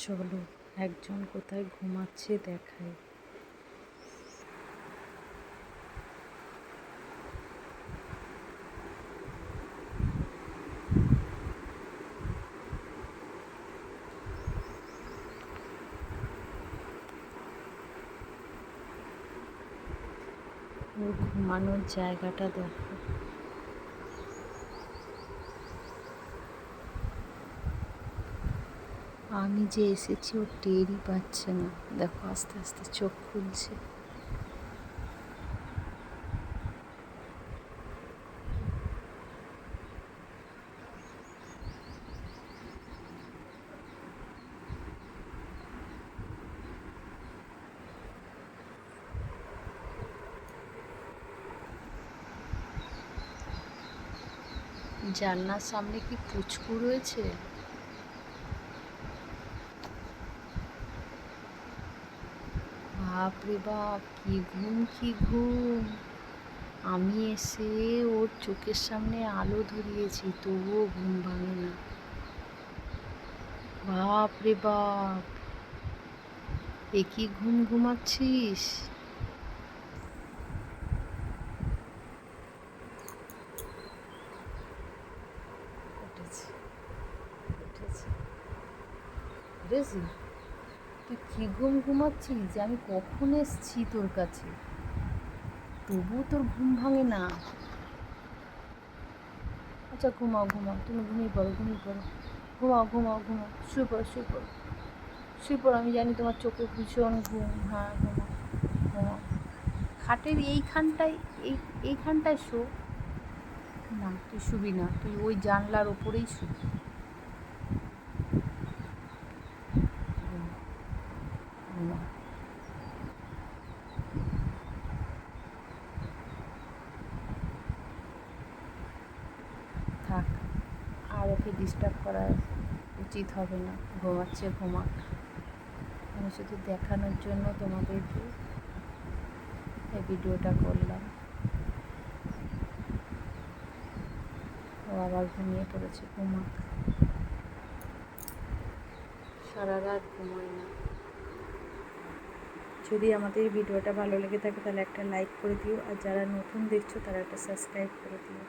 চলো একজন কোথায় ঘুমাচ্ছে দেখাই। ওর ঘুমানোর জায়গাটা দেখো। আমি যে এসেছি ও টেরই পাচ্ছে না। দেখো আস্তে আস্তে চোখ খুলছে। জানলার সামনে কি পুচকু রয়েছে? বাপ রে বাপ, কি ঘুম কি ঘুম! আমি এসে ওর চোখের সামনে আলো ধরিয়েছি, তবুও ঘুম ভাঙে না। বাপ রে বাপ, এ কি ঘুম ঘুমাচ্ছিস? উঠেছি উঠেছি উঠেছি। তুই কি ঘুম ঘুমাচ্ছিস? যে আমি কখন এসছি তোর কাছে, তবুও তোর ঘুম ভাঙে না। আচ্ছা ঘুমাও ঘুমাও, তুমি ঘুমিয়ে পড়ো ঘুমিয়ে পড়ো। ঘুমাও ঘুমাও ঘুমাও, শুয়ে পড়ো শুয়ে পড়ো শুয়ে পড়ো। আমি জানি তোমার চোখে ভীষণ ঘুম। হ্যাঁ ঘুমাও ঘুমাও। খাটের এইখানটায়, এইখানটায় শো। না তুই শুবি না, তুই ওই জানলার ওপরেই শুবি। ঘুমা। থাক, আর ওকে ডিস্টার্ব করা উচিত হবে না। ঘুমাচ্ছে ঘুমাক। আমি শুধু দেখানোর জন্য তোমাদেরকে এই ভিডিওটা করলাম। ও আবার ঘুমিয়ে পড়েছে, ঘুমাক। সারা রাত ঘুমায় না। যদি আমাদের এই ভিডিওটা ভালো লেগে থাকে তাহলে একটা লাইক করে দিও, আর যারা নতুন দেখছো তারা একটা সাবস্ক্রাইব করে দিও।